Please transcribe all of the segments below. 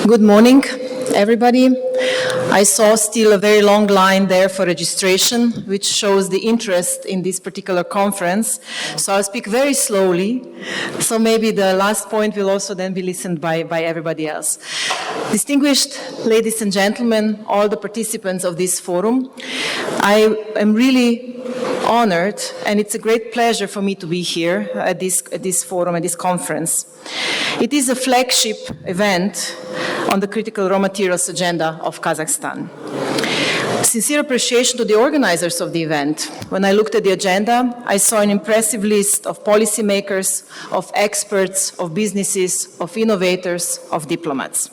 Good morning, everybody. I saw still a very long line there for registration, which shows the interest in this particular conference. So I'll speak very slowly, so maybe the last point will also then be listened by everybody else. Distinguished ladies and gentlemen, all the participants of this forum, I am really honored, and it's a great pleasure for me to be here at this forum, at this conference. It is a flagship event on the critical raw materials agenda of Kazakhstan. Sincere appreciation to the organizers of the event. When I looked at the agenda, I saw an impressive list of policymakers, of experts, of businesses, of innovators, of diplomats.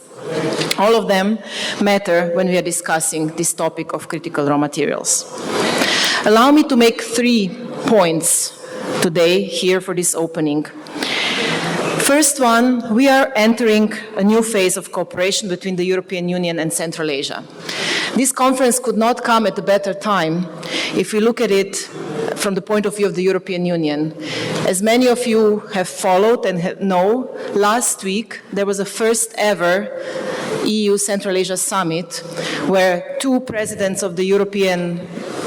All of them matter when we are discussing this topic of critical raw materials. Allow me to make 3 points today here for this opening. First one, we are entering a new phase of cooperation between the European Union and Central Asia. This conference could not come at a better time if we look at it from the point of view of the European Union. As many of you have followed and know, last week there was a first ever EU Central Asia Summit where 2 presidents of the European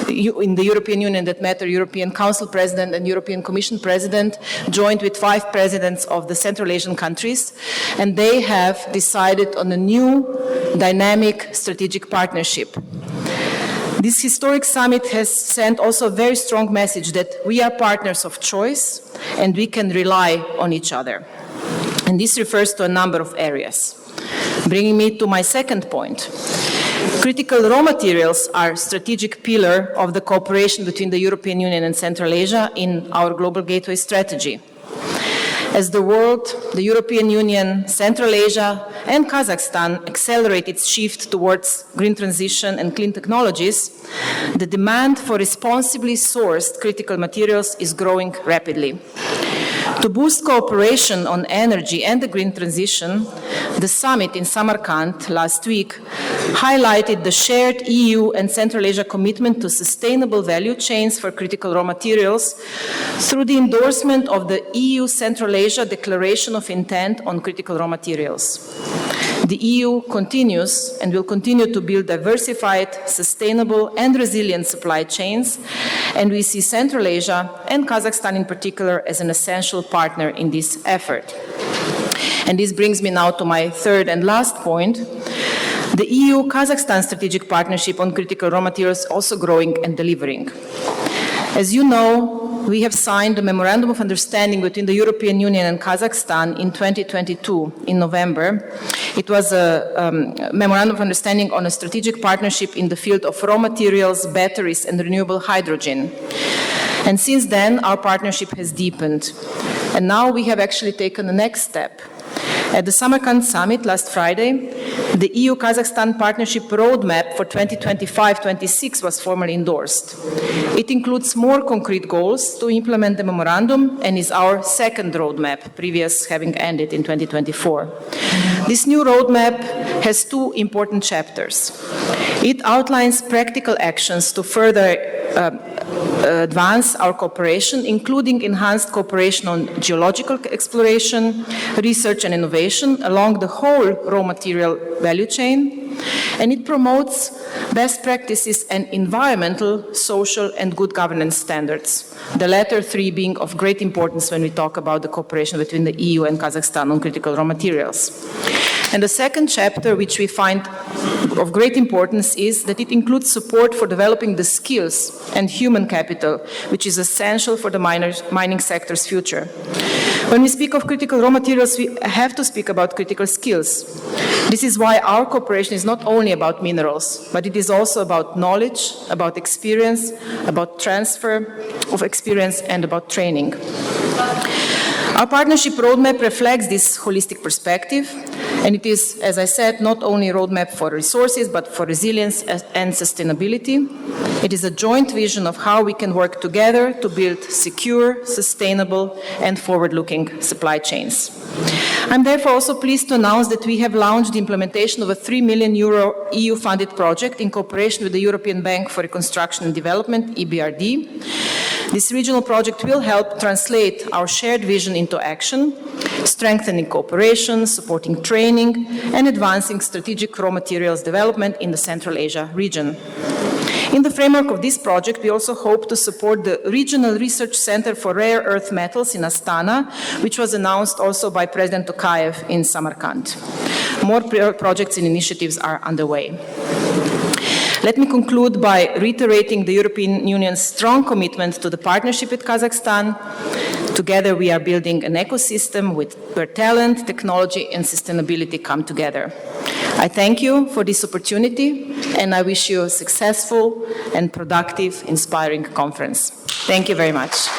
Union that matter, European Council President and European Commission President, joined with 5 presidents of the Central Asian countries, and they have decided on a new dynamic strategic partnership. This historic summit has sent also a very strong message that we are partners of choice and we can rely on each other. And this refers to a number of areas. Bringing me to my second point. Critical raw materials are a strategic pillar of the cooperation between the European Union and Central Asia in our Global Gateway strategy. As the world, the European Union, Central Asia, and Kazakhstan accelerate its shift towards green transition and clean technologies, the demand for responsibly sourced critical materials is growing rapidly. To boost cooperation on energy and the green transition, the summit in Samarkand last week highlighted the shared EU and Central Asia commitment to sustainable value chains for critical raw materials through the endorsement of the EU Central Asia Declaration of Intent on Critical Raw Materials. The EU continues and will continue to build diversified, sustainable, and resilient supply chains, and we see Central Asia and Kazakhstan in particular as an essential partner in this effort. And this brings me now to my third and last point. The EU-Kazakhstan strategic partnership on critical raw materials is also growing and delivering. As you know, we have signed a Memorandum of Understanding between the European Union and Kazakhstan in 2022, in November. It was a Memorandum of Understanding on a strategic partnership in the field of raw materials, batteries, and renewable hydrogen. And since then, our partnership has deepened. And now we have actually taken the next step. At the Samarkand summit last Friday, the EU-Kazakhstan Partnership Roadmap for 2025-26 was formally endorsed. It includes more concrete goals to implement the memorandum and is our second roadmap, previous having ended in 2024. This new roadmap has 2 important chapters. It outlines practical actions to further advance our cooperation, including enhanced cooperation on geological exploration, research and innovation along the whole raw material value chain, and it promotes best practices and environmental, social and good governance standards, the latter 3 being of great importance when we talk about the cooperation between the EU and Kazakhstan on critical raw materials. And the second chapter, which we find of great importance, is that it includes support for developing the skills and human capital, which is essential for the mining sector's future. When we speak of critical raw materials, we have to speak about critical skills. This is why our cooperation is not only about minerals, but it is also about knowledge, about experience, about transfer of experience, and about training. Our partnership roadmap reflects this holistic perspective, and it is, as I said, not only a roadmap for resources, but for resilience and sustainability. It is a joint vision of how we can work together to build secure, sustainable, and forward-looking supply chains. I'm therefore also pleased to announce that we have launched the implementation of a €3 million EU-funded project in cooperation with the European Bank for Reconstruction and Development, EBRD. This regional project will help translate our shared vision into action, strengthening cooperation, supporting training, and advancing strategic raw materials development in the Central Asia region. In the framework of this project, we also hope to support the Regional Research Center for Rare Earth Metals in Astana, which was announced also by President Tokayev in Samarkand. More projects and initiatives are underway. Let me conclude by reiterating the European Union's strong commitment to the partnership with Kazakhstan. Together, we are building an ecosystem where talent, technology, and sustainability come together. I thank you for this opportunity, and I wish you a successful and productive, inspiring conference. Thank you very much.